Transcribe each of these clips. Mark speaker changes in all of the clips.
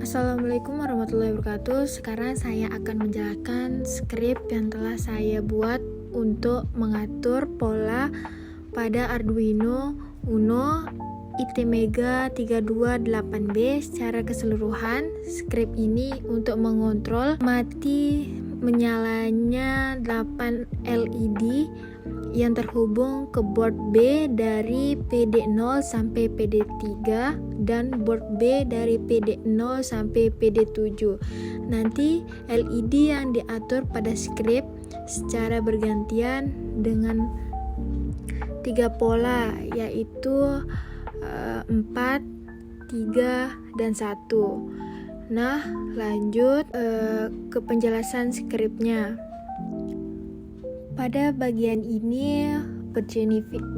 Speaker 1: Assalamualaikum warahmatullahi wabarakatuh. Sekarang saya akan menjelaskan skrip yang telah saya buat untuk mengatur pola pada Arduino Uno ITmega 328B secara keseluruhan. Skrip ini untuk mengontrol mati menyalanya 8 LED yang terhubung ke board B dari PD0 sampai PD3 dan board B dari PD0 sampai PD7. Nanti LED yang diatur pada skrip secara bergantian dengan 3 pola, yaitu 4, 3, dan 1. Nah, lanjut ke penjelasan skripnya. Pada bagian ini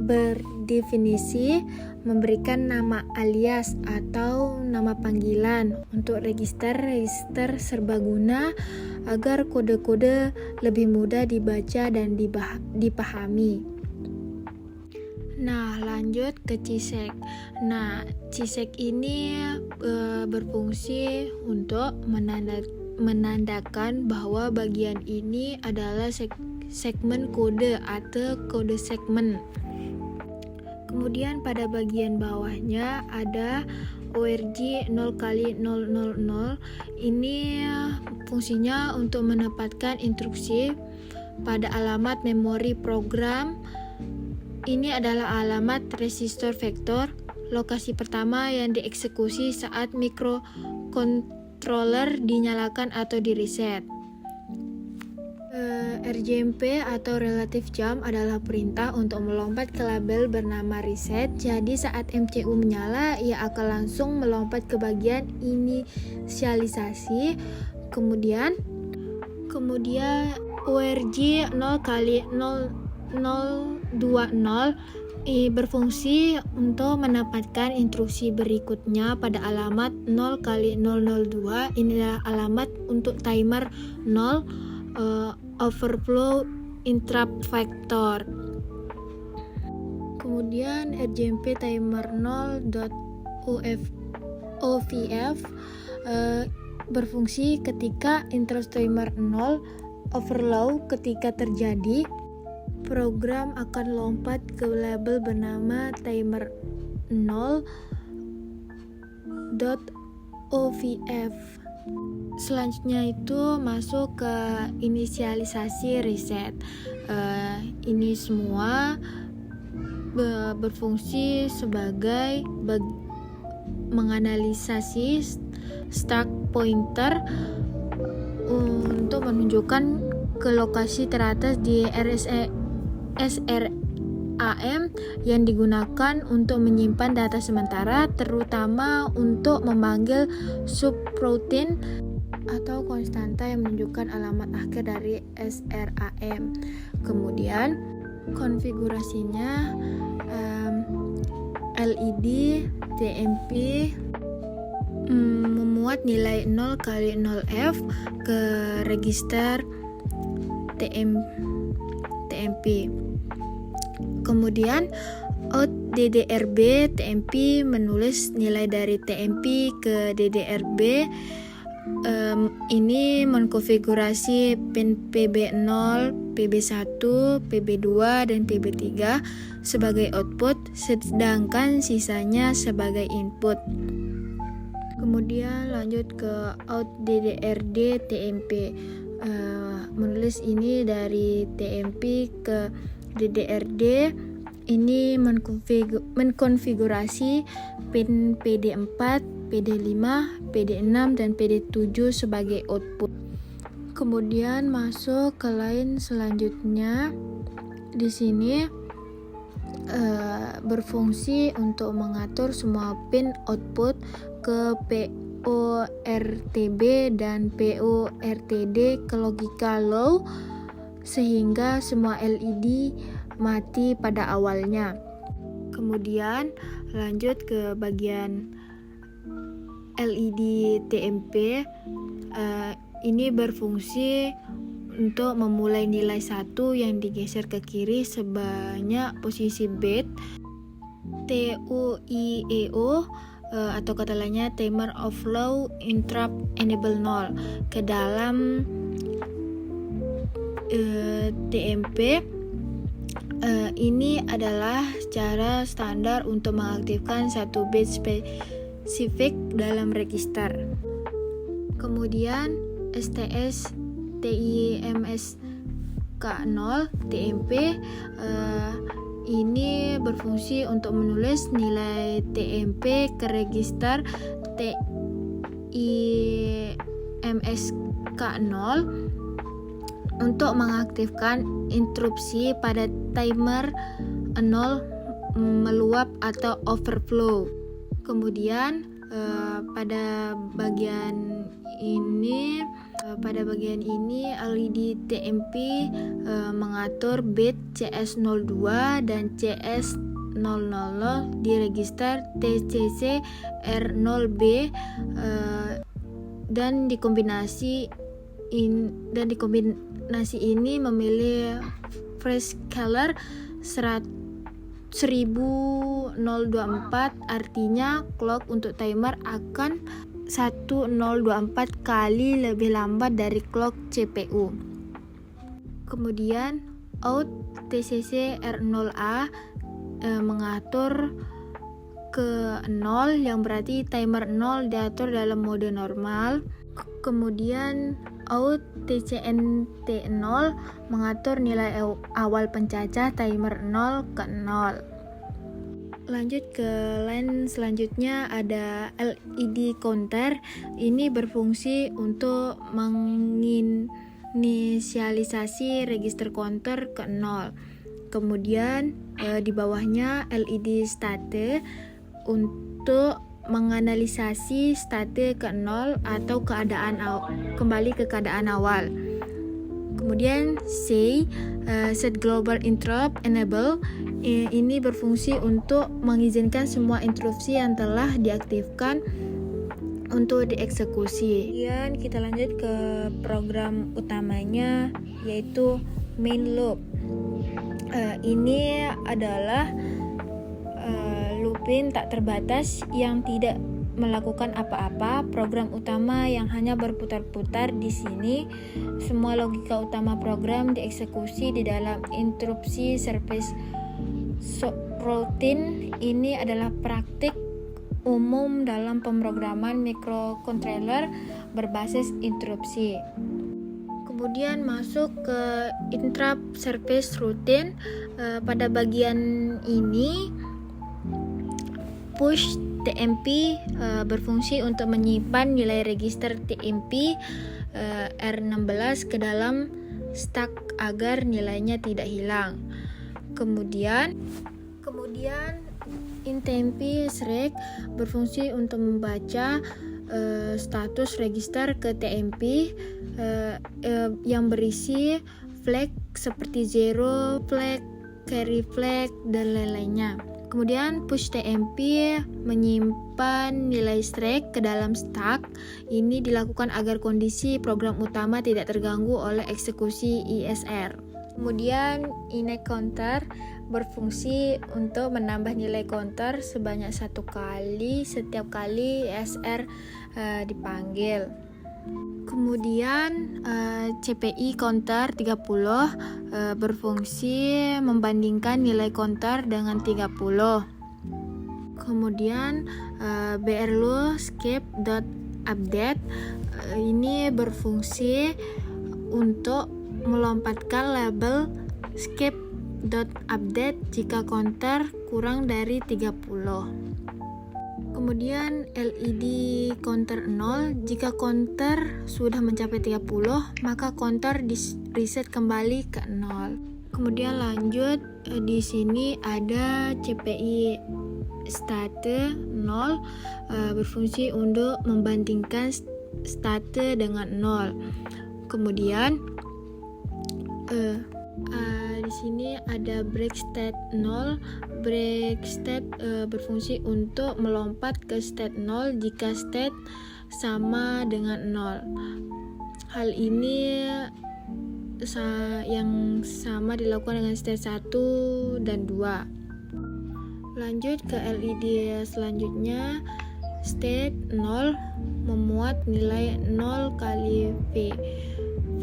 Speaker 1: berdefinisi memberikan nama alias atau nama panggilan untuk register serbaguna agar kode-kode lebih mudah dibaca dan dipahami. Nah, lanjut ke CISEC. Nah, CISEC ini berfungsi untuk menandakan bahwa bagian ini adalah segmen kode atau kode segmen. Kemudian pada bagian bawahnya ada ORG 0x000. Ini fungsinya untuk menempatkan instruksi pada alamat memori program. Ini adalah alamat resistor vektor, lokasi pertama yang dieksekusi saat microcontroller dinyalakan atau di-reset. RJMP atau relative jump adalah perintah untuk melompat ke label bernama reset. Jadi saat MCU menyala, ia akan langsung melompat ke bagian inisialisasi. Kemudian ORG 0x020 berfungsi untuk menempatkan instruksi berikutnya pada alamat 0x002. Inilah alamat untuk timer 0 overflow interrupt vector. Kemudian RJMP timer 0.ovf berfungsi ketika interrupt timer 0 overflow. Ketika terjadi, program akan lompat ke label bernama timer 0.ovf. Selanjutnya itu masuk ke inisialisasi reset. Ini semua berfungsi sebagai menganalisasi stack pointer untuk menunjukkan ke lokasi teratas di SRAM yang digunakan untuk menyimpan data sementara, terutama untuk memanggil subroutine atau konstanta yang menunjukkan alamat akhir dari SRAM. Kemudian konfigurasinya LED TMP memuat nilai 0x0f ke register TMP. Kemudian out DDRB TMP menulis nilai dari TMP ke DDRB. Ini mengkonfigurasi pin PB0, PB1, PB2, dan PB3 sebagai output, sedangkan sisanya sebagai input. Kemudian lanjut ke out DDRD TMP. Menulis ini dari TMP ke DDRD. Ini mengkonfigurasi pin PD4, PD5, PD6, dan PD7 sebagai output. Kemudian masuk ke line selanjutnya. Di sini berfungsi untuk mengatur semua pin output ke PORTB dan PORTD ke logika low, sehingga semua LED mati pada awalnya. Kemudian lanjut ke bagian LED TMP. Ini berfungsi untuk memulai nilai 1 yang digeser ke kiri sebanyak posisi bit TUIEO atau kata lainnya timer overflow interrupt enable 0 ke dalam TMP. Ini adalah cara standar untuk mengaktifkan satu bit spesifik dalam register. Kemudian STS TIMS K0 TMP ini berfungsi untuk menulis nilai TMP ke register TIMS K0 untuk mengaktifkan interupsi pada timer 0 meluap atau overflow. Kemudian pada bagian ini LED TMP mengatur bit CS02 dan CS000 di register TCC R0B dan dikombinasi ini memilih phrase scalar 1024, artinya clock untuk timer akan 1024 kali lebih lambat dari clock CPU. Kemudian out TCC R0A mengatur ke 0, yang berarti timer 0 diatur dalam mode normal. Kemudian out TCNT0 mengatur nilai awal pencacah timer 0 ke 0. Lanjut ke line selanjutnya, ada LED counter. Ini berfungsi untuk menginisialisasi register counter ke 0. Kemudian di bawahnya LED state untuk menganalisasi state ke 0 atau kembali ke keadaan awal. Kemudian set global interrupt enable ini berfungsi untuk mengizinkan semua interupsi yang telah diaktifkan untuk dieksekusi. Kemudian kita lanjut ke program utamanya, yaitu main loop. Ini adalah looping tak terbatas yang tidak melakukan apa-apa. Program utama yang hanya berputar-putar di sini. Semua logika utama program dieksekusi di dalam interupsi service routine. Ini adalah praktik umum dalam pemrograman microcontroller berbasis interupsi. Kemudian masuk ke interrupt service routine. Pada bagian ini push TMP berfungsi untuk menyimpan nilai register TMP R16 ke dalam stack agar nilainya tidak hilang. Kemudian intMP SREC berfungsi untuk membaca status register ke TMP yang berisi flag seperti zero flag, carry flag, dan lain-lainnya. Kemudian push TMP menyimpan nilai SREC ke dalam stack. Ini dilakukan agar kondisi program utama tidak terganggu oleh eksekusi ISR. Kemudian init counter berfungsi untuk menambah nilai counter sebanyak 1 kali setiap kali ISR dipanggil. Kemudian CPI counter 30 berfungsi membandingkan nilai counter dengan 30. Kemudian brlu skip.update ini berfungsi untuk melompatkan label skip.update jika counter kurang dari 30. Kemudian LED counter 0, jika counter sudah mencapai 30, maka counter reset kembali ke 0. Kemudian lanjut, di sini ada CPI state 0 berfungsi untuk membandingkan state dengan 0. Kemudian di sini ada break state 0. Break state berfungsi untuk melompat ke state 0 jika state sama dengan 0. Hal ini yang sama dilakukan dengan state 1 dan 2. Lanjut ke LED selanjutnya, state 0 memuat nilai 0 kali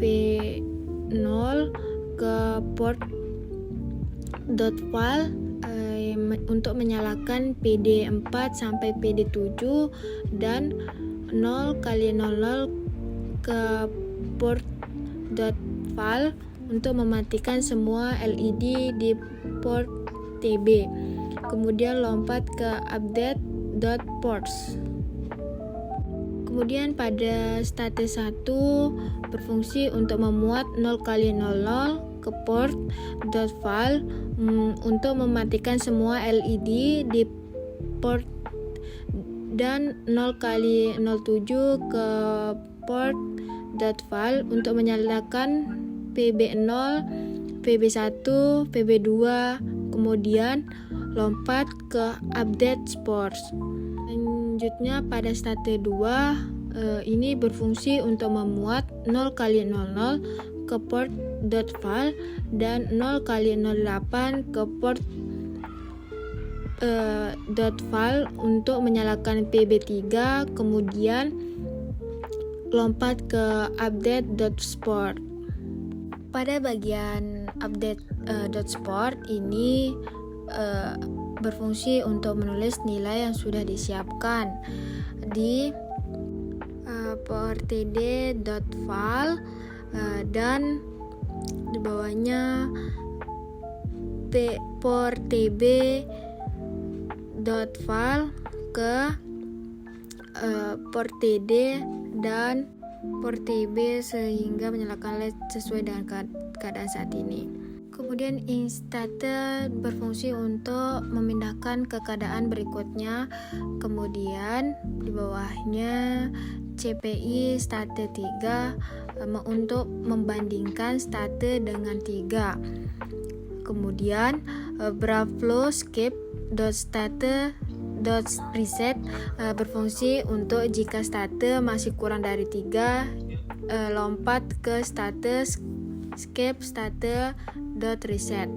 Speaker 1: V0 ke port .val untuk menyalakan PD4 sampai PD7 dan 0 kali 00 ke port .val untuk mematikan semua LED di port TB. Kemudian lompat ke update.ports. Kemudian pada state 1 berfungsi untuk memuat 0 kali 00 ke port .val untuk mematikan semua LED di port dan 0 kali 07 ke port .val untuk menyalakan PB0, PB1, PB2, kemudian lompat ke update sports. Selanjutnya pada state 2 ini berfungsi untuk memuat 0 kali 00 ke port .val dan 0 kali 08 ke port .val untuk menyalakan PB3, kemudian lompat ke update.sport. Pada bagian update.sport ini berfungsi untuk menulis nilai yang sudah disiapkan di portd.val dan di bawahnya portb.val ke portd dan portb sehingga menyalakan LED sesuai dengan keadaan saat ini. Kemudian instate berfungsi untuk memindahkan ke keadaan berikutnya. Kemudian di bawahnya CPI state 3 untuk membandingkan state dengan 3. Kemudian Bravelo skip.state.reset berfungsi untuk jika state masih kurang dari 3, lompat ke skip state.reset.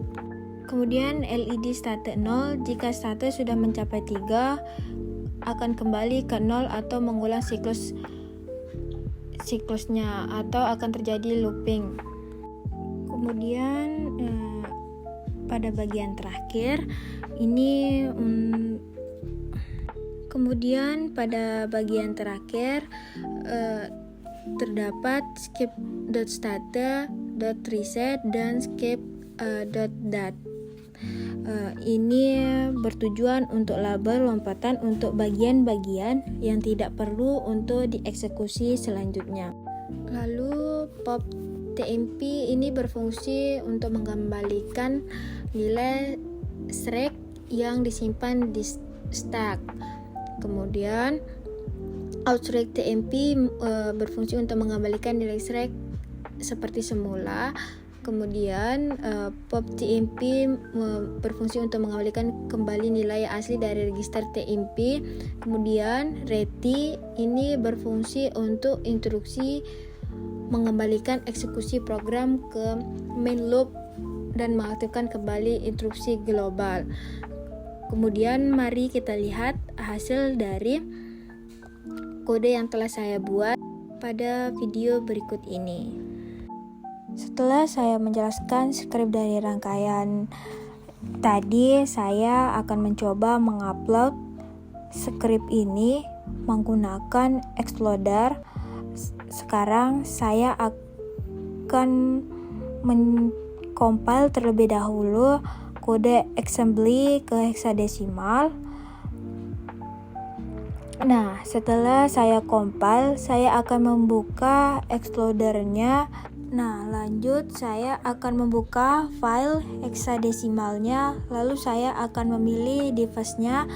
Speaker 1: Kemudian LED state 0 jika state sudah mencapai 3 akan kembali ke 0 atau mengulang siklusnya atau akan terjadi looping. Kemudian pada bagian terakhir ini terdapat skip.state.reset dan skip.dat. Ini bertujuan untuk label lompatan untuk bagian-bagian yang tidak perlu untuk dieksekusi selanjutnya. Lalu pop TMP ini berfungsi untuk mengembalikan nilai sreg yang disimpan di stack. Kemudian outsreg TMP berfungsi untuk mengembalikan nilai sreg seperti semula. Kemudian pop TMP berfungsi untuk mengembalikan kembali nilai asli dari register TMP. Kemudian reti ini berfungsi untuk instruksi mengembalikan eksekusi program ke main loop dan mengaktifkan kembali instruksi global. Kemudian mari kita lihat hasil dari kode yang telah saya buat pada video berikut ini. Setelah saya menjelaskan skrip dari rangkaian tadi, saya akan mencoba mengupload skrip ini menggunakan Xloader. Sekarang saya akan compile terlebih dahulu kode assembly ke heksadesimal. Nah, setelah saya compile, saya akan membuka Xloader-nya. Nah, lanjut saya akan membuka file heksadesimalnya, lalu saya akan memilih device-nya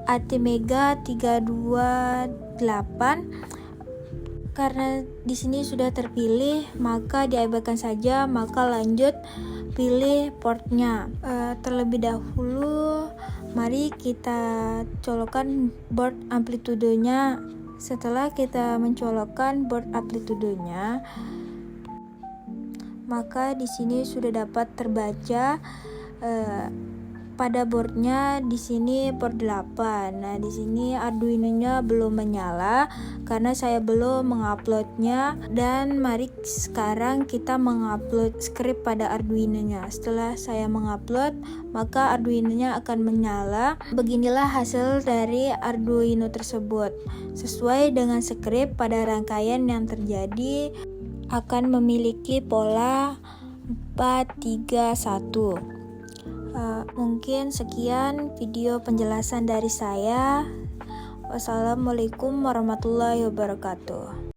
Speaker 1: ATmega 328. Karena di sini sudah terpilih, maka diabaikan saja, maka lanjut pilih portnya. Terlebih dahulu, mari kita colokkan board amplitudenya. Setelah kita mencolokkan board amplitudenya, maka di sini sudah dapat terbaca pada boardnya di sini port 8. Nah, di sini Arduino-nya belum menyala karena saya belum menguploadnya. Dan mari sekarang kita mengupload script pada Arduino-nya. Setelah saya mengupload, maka Arduino-nya akan menyala. Beginilah hasil dari Arduino tersebut. Sesuai dengan script, pada rangkaian yang terjadi akan memiliki pola 4, 3, 1. Mungkin sekian video penjelasan dari saya. Wassalamualaikum warahmatullahi wabarakatuh.